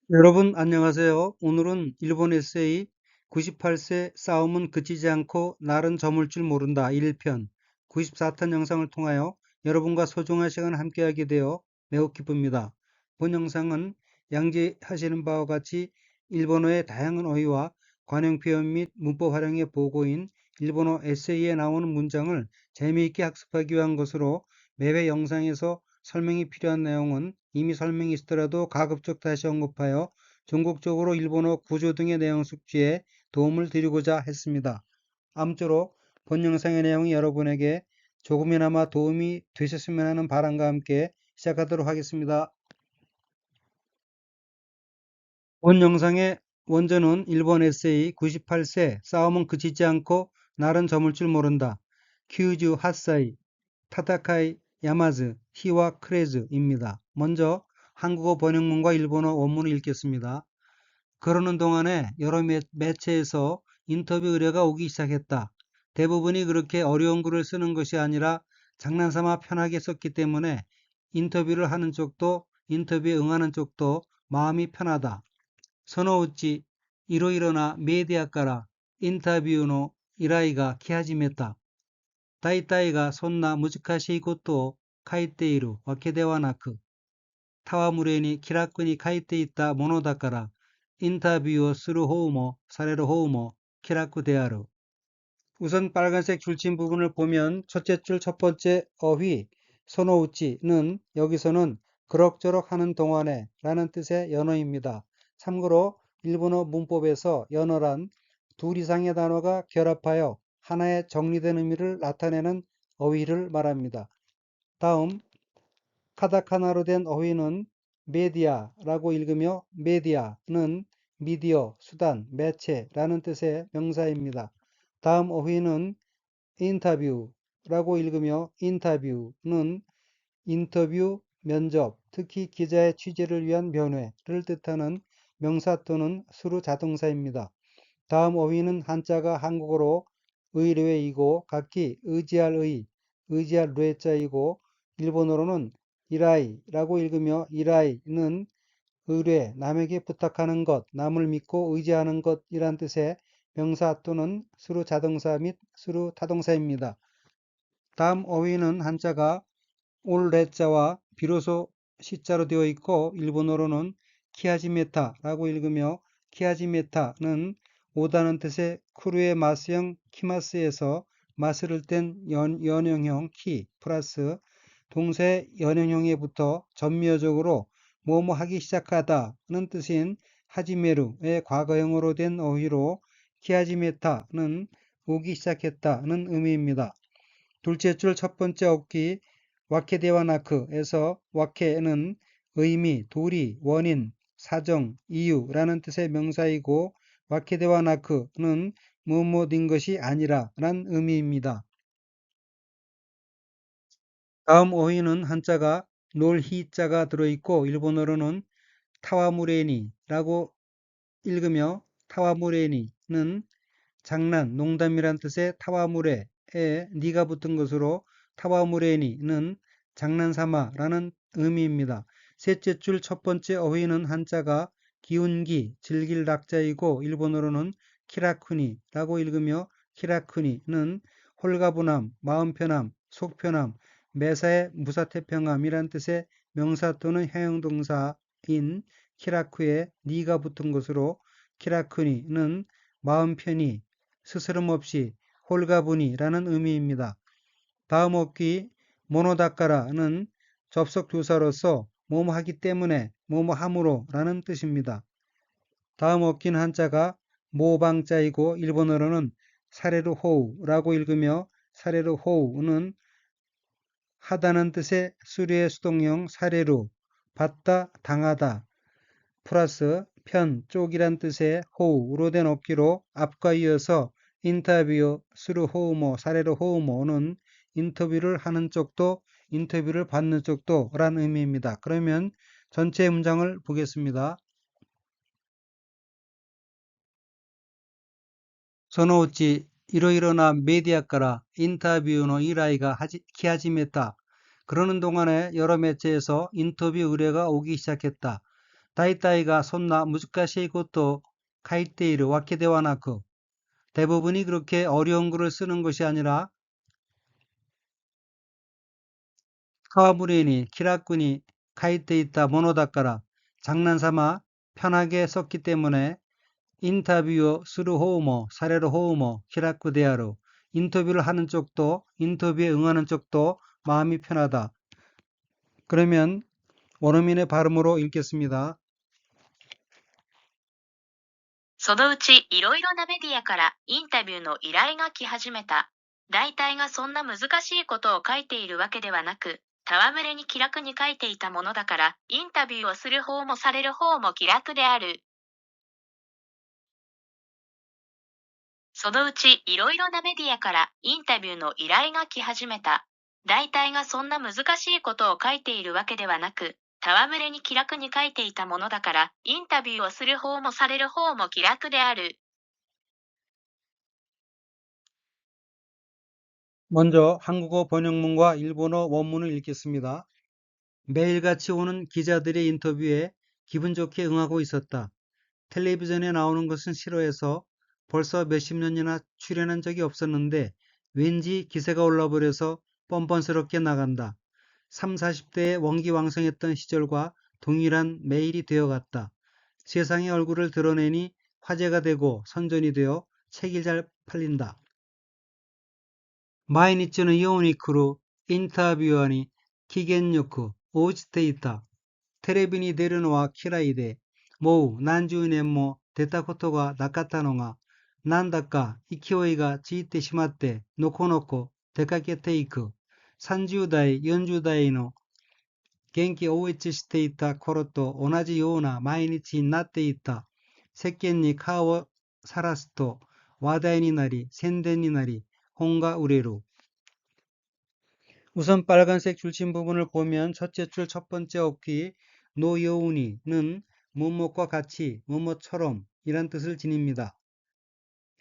여러분 안녕하세요. 오늘은 일본 에세이 98세 싸움은 그치지 않고 날은 저물 줄 모른다 1편 94탄 영상을 통하여 여러분과 소중한 시간을 함께하게 되어 매우 기쁩니다. 본 영상은 양지하시는 바와 같이 일본어의 다양한 어휘와 관용 표현 및 문법 활용의 보고인 일본어 에세이에 나오는 문장을 재미있게 학습하기 위한 것으로 매회 영상에서 설명이 필요한 내용은 이미 설명이 있더라도 가급적 다시 언급하여 전국적으로 일본어 구조 등의 내용 숙지에 도움을 드리고자 했습니다. 아무쪼록 본 영상의 내용이 여러분에게 조금이나마 도움이 되셨으면 하는 바람과 함께 시작하도록 하겠습니다. 본 영상의 원전은 일본 에세이 98세 싸움은 그치지 않고 날은 저물 줄 모른다. 큐즈 핫사이 타다카이 야마즈 히와 크레즈입니다. 먼저 한국어 번역문과 일본어 원문을 읽겠습니다. 그러는 동안에 여러 매체에서 인터뷰 의뢰가 오기 시작했다. 대부분이 그렇게 어려운 글을 쓰는 것이 아니라 장난삼아 편하게 썼기 때문에 인터뷰를 하는 쪽도 인터뷰에 응하는 쪽도 마음이 편하다. そのうち いろいろな メディアから 인터뷰의依頼が来始めた。大体がそんな難しいことを書いているわけではなく、戯れに気楽に書いていたものだから、インタビューをする方もされる方も気楽である。 우선 빨간색 줄친 부분을 보면 첫째 줄 첫 번째 어휘 소노우치는 여기서는 그럭저럭 하는 동안에 라는 뜻의 연어입니다. 참고로 일본어 문법에서 연어란 둘 이상의 단어가 결합하여 하나의 정리된 의미를 나타내는 어휘를 말합니다. 다음 카타카나로 된 어휘는 메디아라고 읽으며 메디아는 미디어, 수단, 매체라는 뜻의 명사입니다. 다음 어휘는 인터뷰라고 읽으며 인터뷰는 인터뷰, 면접, 특히 기자의 취재를 위한 면회를 뜻하는 명사 또는 수루 자동사입니다. 다음 어휘는 한자가 한국어로 의뢰이고 각기 의지할 의, 의지할 뢰자이고 일본어로는 이라이라고 읽으며 이라이는 의뢰, 남에게 부탁하는 것, 남을 믿고 의지하는 것이란 뜻의 명사 또는 수루 자동사 및 수루 타동사입니다. 다음 어휘는 한자가 올레자와 비로소 시자로 되어 있고 일본어로는 키하지메타라고 읽으며 키하지메타는 오다는 뜻의 쿠르의 마스형 키마스에서 마스를 뗀 연형형 키 플러스 동사의 연형형에 붙어 전미어적으로 뭐뭐 하기 시작하다는 뜻인 하지메루의 과거형으로 된 어휘로 키하지메타는 오기 시작했다는 의미입니다. 둘째 줄 첫 번째 어휘 와케데와나크에서 와케는 의미, 도리, 원인, 사정, 이유라는 뜻의 명사이고 와케데와나크는 무엇인 것이 아니라 란 의미입니다. 다음 어휘는 한자가 놀히자가 들어있고 일본어로는 타와무레니라고 읽으며 타와무레니는 장난, 농담이란 뜻의 타와무레에 니가 붙은 것으로 타와무레니는 장난삼아라는 의미입니다. 셋째 줄 첫 번째 어휘는 한자가 기운기, 즐길 낙자이고 일본어로는 키라쿠니라고 읽으며 키라쿠니는 홀가분함, 마음 편함, 속 편함, 매사의 무사태평함이란 뜻의 명사 또는 형용동사인 키라쿠에 니가 붙은 것으로 키라쿠니는 마음 편히, 스스럼 없이, 홀가분이라는 의미입니다. 다음 어귀 모노다카라는 접속 조사로서 뭐뭐 하기 때문에 뭐뭐 함으로 라는 뜻입니다. 다음 어귀는 한자가 모방자이고 일본어로는 사레르 호우라고 읽으며 사레르 호우는 하다는 뜻의 수리의 수동형 사레루, 받다, 당하다, 플러스 편, 쪽이란 뜻의 호우로 된 어귀로 앞과 이어서 인터뷰, 수루 호우모, 사례로 호우모는 인터뷰를 하는 쪽도 인터뷰를 받는 쪽도 란 의미입니다. 그러면 전체 문장을 보겠습니다. そのうちいろいろな 메디아から 인터뷰의依頼が 来始めた. 그러는 동안에 여러 매체에서 인터뷰 의뢰가 오기 시작했다. 다이다이가 손나 무즈카시이 것도 카이테이르 와케데와나크 대부분이 그렇게 어려운 글을 쓰는 것이 아니라 카와무리니 키라쿠니 카이테이타 모노다까라 장난삼아 편하게 썼기 때문에 인터뷰 스루 호우모 사례로 호우모 키라쿠 데아루 인터뷰를 하는 쪽도 인터뷰에 응하는 쪽도 마음이 편하다. 그러면 원어민의 발음으로 읽겠습니다. そのうちいろいろなメディアからインタビューの依頼が来始めた。大体がそんな難しいことを書いているわけではなく、戯れに気楽に書いていたものだから、インタビューをする方もされる方も気楽である。そのうちいろいろなメディアからインタビューの依頼が来始めた。大体がそんな難しいことを書いているわけではなく、戯れに気楽に書いていたものだから、インタビューをする方もされる方も気楽である。 먼저 한국어 번역문과 일본어 원문을 읽겠습니다. 매일같이 오는 기자들의 인터뷰에 기분 좋게 응하고 있었다. 텔레비전에 나오는 것은 싫어해서 벌써 몇십 년이나 출연한 적이 없었는데 왠지 기세가 올라버려서 뻔뻔스럽게 나간다. 3, 40대에 원기왕성했던 시절과 동일한 매일이 되어갔다. 세상의 얼굴을 드러내니 화제가 되고 선전이 되어 책이 잘 팔린다. 毎日のように来る 인터뷰아니 기겐요크 오지테いた テレビに出るのは嫌いで、もう何十年も出たことがなかったのが、なんだか勢いがついてしまって、のこのこ出かけていく。30代、40代の元気を一していた頃と同じような毎日になっていた。世間に顔をさらすと話題になり、宣伝になり、本が売れる。 우선 빨간색 줄친 부분을 보면 첫째 줄 첫 번째 어휘 노여운이는 뭐뭐과 같이 뭐뭐처럼 이란 뜻을 지닙니다.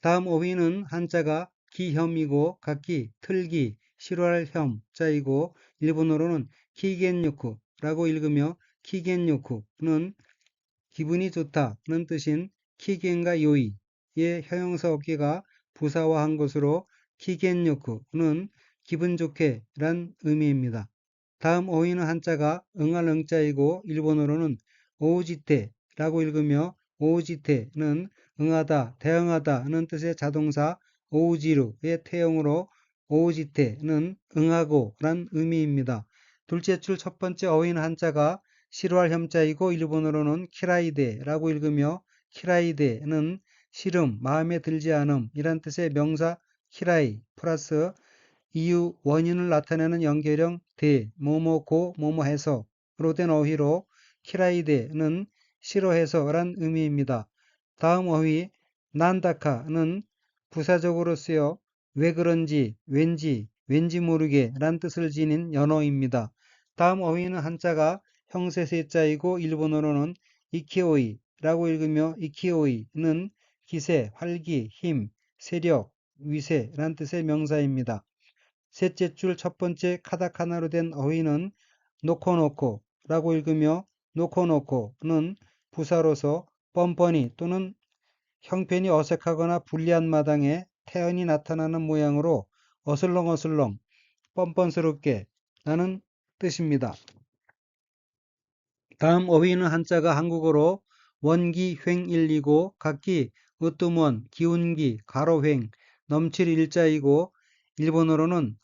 다음 어휘는 한자가 기혐이고 각기 틀기 싫어할 혐자이고 일본어로는 키겐요쿠라고 읽으며 키겐요쿠는 기분이 좋다는 뜻인 키겐과 요이의 형용사 어깨가 부사화한 것으로 키겐요쿠는 기분 좋게 란 의미입니다. 다음 어휘는 한자가 응할 응자이고 일본어로는 오지테라고 읽으며 오지테는 응하다, 대응하다는 뜻의 자동사 오지루의 태형으로 오지테는 응하고 란 의미입니다. 둘째 줄 첫 번째 어휘는 한자가 싫어할 혐자이고 일본어로는 키라이데라고 읽으며 키라이데는 싫음, 마음에 들지 않음 이란 뜻의 명사 키라이 플러스 이유, 원인을 나타내는 연결형 대, 뭐뭐 고, 뭐뭐 해서로 된 어휘로 키라이데는 싫어해서란 의미입니다. 다음 어휘 난다카는 부사적으로 쓰여 왜 그런지, 왠지, 왠지 모르게 란 뜻을 지닌 연어입니다. 다음 어휘는 한자가 형세세자이고 일본어로는 이키오이라고 읽으며 이키오이는 기세, 활기, 힘, 세력, 위세란 뜻의 명사입니다. 셋째 줄 첫 번째 카타카나로 된 어휘는 노코노코라고 읽으며 노코노코는 부사로서 뻔뻔히 또는 형편이 어색하거나 불리한 마당에 태연이 나타나는 모양으로 어슬렁어슬렁 뻔뻔스럽게 라는 뜻입니다. 다음 어휘는 한자가 한국어로 원기횡일이고 각기 으뜸원, 기운기, 가로횡, 넘칠 일자이고 일본어로는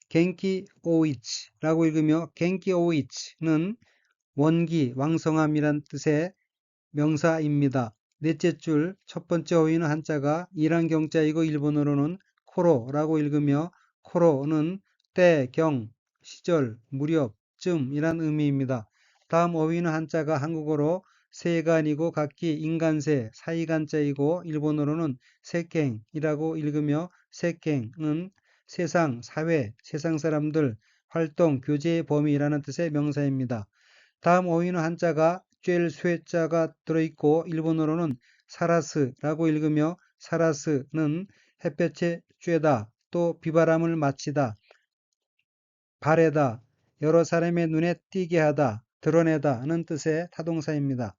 겐키 오이치라고 읽으며 겐키 오이치는 원기, 왕성함이란 뜻의 명사입니다. 넷째 줄 첫 번째 어휘는 한자가 일한 경자이고 일본어로는 코로라고 읽으며 코로는 때, 경, 시절, 무렵, 쯤이란 의미입니다. 다음 어휘는 한자가 한국어로 세간이고 각기 인간세, 사이간자이고 일본어로는 세갱이라고 읽으며 세갱은 세상, 사회, 세상 사람들, 활동, 교제의 범위라는 뜻의 명사입니다. 다음 어휘는 한자가 쬐 쇠자가 들어있고 일본어로는 사라스라고 읽으며 사라스는 햇볕에 쬐다, 또 비바람을 맞히다, 바래다, 여러 사람의 눈에 띄게 하다, 드러내다는 뜻의 타동사입니다.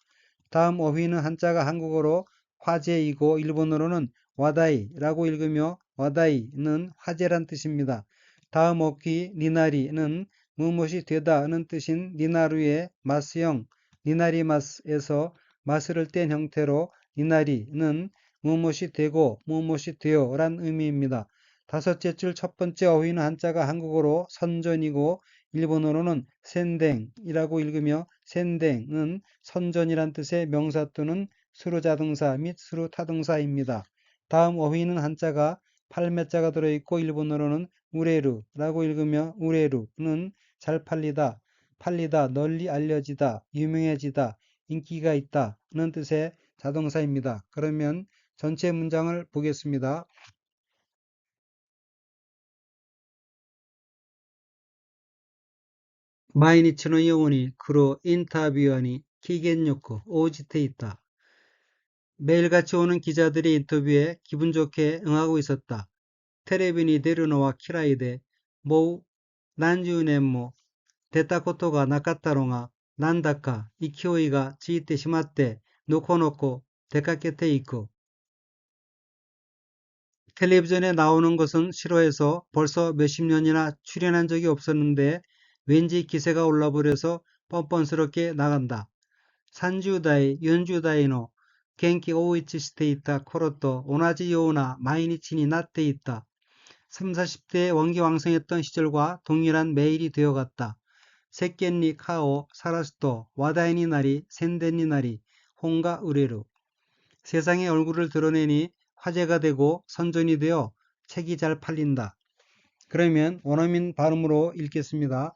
다음 어휘는 한자가 한국어로 화제이고 일본어로는 와다이라고 읽으며 와다이는 화제란 뜻입니다. 다음 어휘 니나리는 무엇이 되다는 뜻인 니나루의 마스형 니나리마스에서 마스를 뗀 형태로 니나리는 무엇이 되고 무엇이 되어란 의미입니다. 다섯째 줄 첫 번째 어휘는 한자가 한국어로 선전이고 일본어로는 센댕이라고 읽으며 센댕은 선전이란 뜻의 명사 또는 수로자동사 및 수로타동사입니다. 다음 어휘는 한자가 팔매자가 들어있고 일본어로는 우레루라고 읽으며 우레루는 잘 팔리다, 팔리다, 널리 알려지다, 유명해지다, 인기가 있다는 뜻의 자동사입니다. 그러면 전체 문장을 보겠습니다. 毎日のように来るインタビュアーに機嫌よく応じていた. 매일같이 오는 기자들의 인터뷰에 기분 좋게 응하고 있었다. 테레비니 데르노와 키라이데 모우 난주年も 出たことがなかったのがなんだか勢いがついてしまってのこのこ出かけていく. 텔레비전에 나오는 것은 싫어해서 벌써 몇십 년이나 출연한 적이 없었는데 왠지 기세가 올라버려서 뻔뻔스럽게 나간다. 30代、40代の元気を一致していた頃と同じような毎日になっていた. 30, 40대에 원기왕성했던 시절과 동일한 매일이 되어갔다. 世間に顔をさらすと話題になり宣伝になり本が売れる. 세상에 얼굴을 드러내니 화제가 되고 선전이 되어 책이 잘 팔린다. 그러면 원어민 발음으로 읽겠습니다.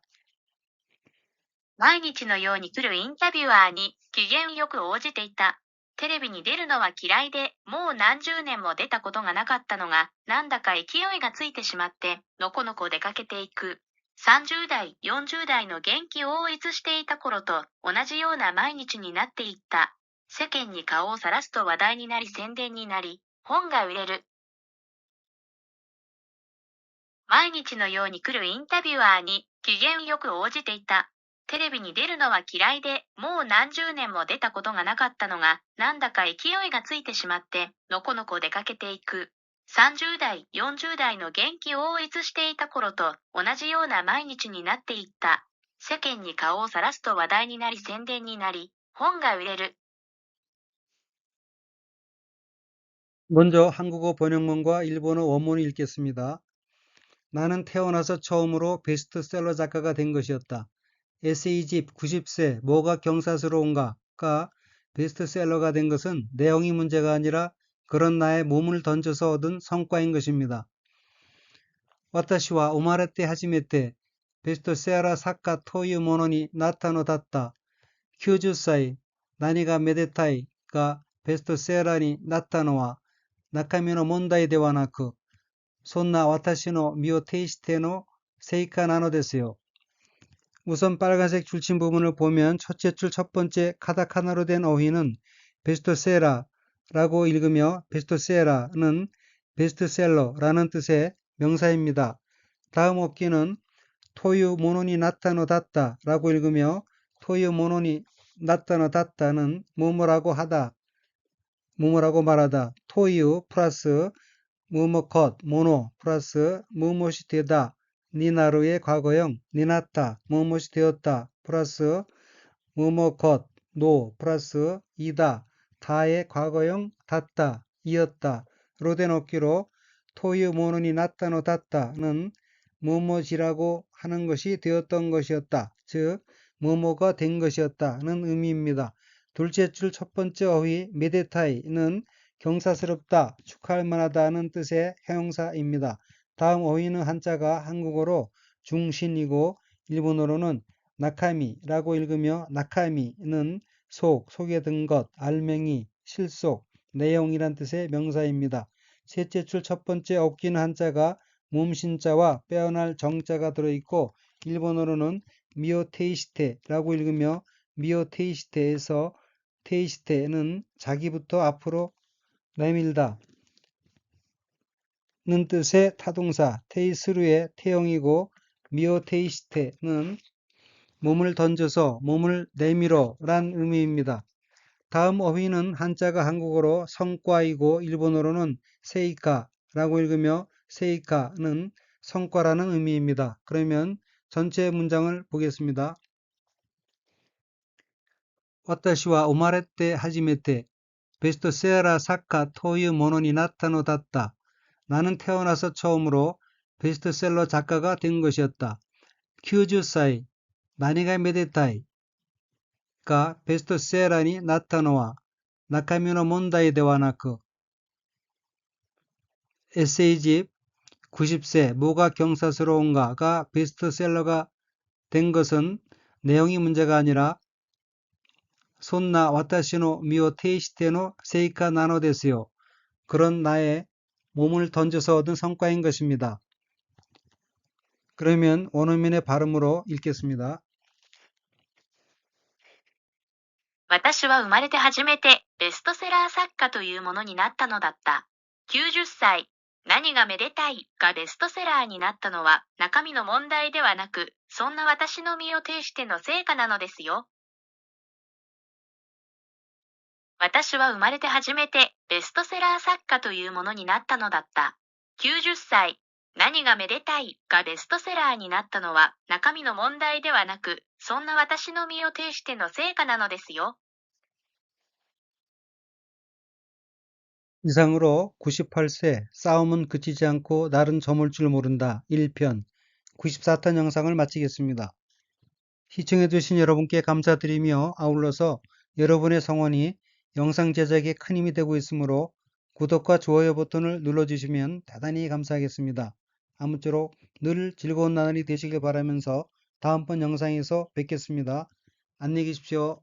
毎日のように来るインタビュアーに機嫌よく応じていた。テレビに出るのは嫌いで、もう何十年も出たことがなかったのが、なんだか勢いがついてしまって、のこのこ出かけていく。30代、40代の元気を逸していた頃と同じような毎日になっていった。世間に顔をさらすと話題になり宣伝になり、本が売れる。毎日のように来るインタビュアーに機嫌よく応じていた。テレビに出るのは嫌いで、もう何十年も出たことがなかったのが、なんだか勢いがついてしまって、のこのこ出かけていく。30代、40代の元気を逸していた頃と同じような毎日になっていった。世間に顔をさらすと話題になり宣伝になり、本が売れる。 먼저 한국어 번역문과 일본어 원문을 읽겠습니다. 나는 태어나서 처음으로 베스트셀러 작가가 된 것이었다. 에세이집 90세 뭐가 경사스러운가가 베스트셀러가 된 것은 내용이 문제가 아니라 그런 나의 몸을 던져서 얻은 성과인 것입니다. 私は生まれて初めてベストセラー作家というものになったのだった。90歳、何がめでたいがベストセラーになったのは中身の問題ではなく、そんな私の身を挺しての成果なのですよ. 우선 빨간색 줄침 부분을 보면 첫째 줄 첫 번째 카타카나로 된 어휘는 베스트셀러라고 읽으며 베스트셀러는 베스트셀러라는 뜻의 명사입니다. 다음 어귀는 토유 모논이 나타노다다라고 읽으며 토유 모논이 나타노다다는 뭐뭐라고 하다, 뭐뭐라고 말하다, 토유 플러스 뭐뭐 것, 모노 플러스 무엇이 되다, 니나루의 과거형 니나타 무엇이 되었다 플러스 뭐뭐 것, 노 플러스 이다, 다의 과거형 닿다, 이었다로 된 어귀로 토유 모논이 나타노다다는 뭐뭐지라고 하는 것이 되었던 것이었다. 즉 뭐뭐가 된 것이었다는 의미입니다. 둘째 줄 첫 번째 어휘 메데타이는 경사스럽다, 축하할 만하다는 뜻의 형용사입니다. 다음 어휘는 한자가 한국어로 중신이고 일본어로는 나카미라고 읽으며 나카미는 속, 속에 든 것, 알맹이, 실속, 내용이란 뜻의 명사입니다. 셋째 줄 첫 번째 어귀는 한자가 몸신자와 빼어날 정자가 들어있고 일본어로는 미오테이시테라고 읽으며 미오테이시테에서 테이시테는 자기부터 앞으로 내밀다 는 뜻의 타동사 테이스루의 태형이고 미오테이시테는 몸을 던져서 몸을 내밀어 란 의미입니다. 다음 어휘는 한자가 한국어로 성과이고 일본어로는 세이카라고 읽으며 세이카는 성과라는 의미입니다. 그러면 전체 문장을 보겠습니다. 私は生まれて初めてベストセラー作家というものになったのだった. 나는 태어나서 처음으로 베스트셀러 작가가 된 것이었다. 90歳 何がめでたい가 베스트셀러になったのは中身の問題ではなく 에세이집 90세 뭐가 경사스러운가가 베스트셀러가 된 것은 내용이 문제가 아니라 そんな私の身を挺しての成果なのですよ. 그런 나의 몸을 던져서 얻은 성과인 것입니다. 그러면 원어민의 발음으로 읽겠습니다. 私は生まれて初めてベストセラー作家というものになったのだった。90歳、何がめでたいがベストセラーになったのは中身の問題ではなく、そんな私の身を挺しての成果なのですよ。私は生まれて初めてベストセラー作家というものになったのだった。90歳、何がめでたいがベストセラーになったのは中身の問題ではなく、そんな私の身を挺しての成果なのですよ。 이상으로 98세 싸움은 그치지 않고 날은 저물 줄 모른다 1편 94탄 영상을 마치겠습니다. 시청해주신 여러분께 감사드리며 아울러서 여러분의 성원이 영상 제작에 큰 힘이 되고 있으므로 구독과 좋아요 버튼을 눌러주시면 대단히 감사하겠습니다. 아무쪼록 늘 즐거운 나날이 되시길 바라면서 다음번 영상에서 뵙겠습니다. 안녕히 계십시오.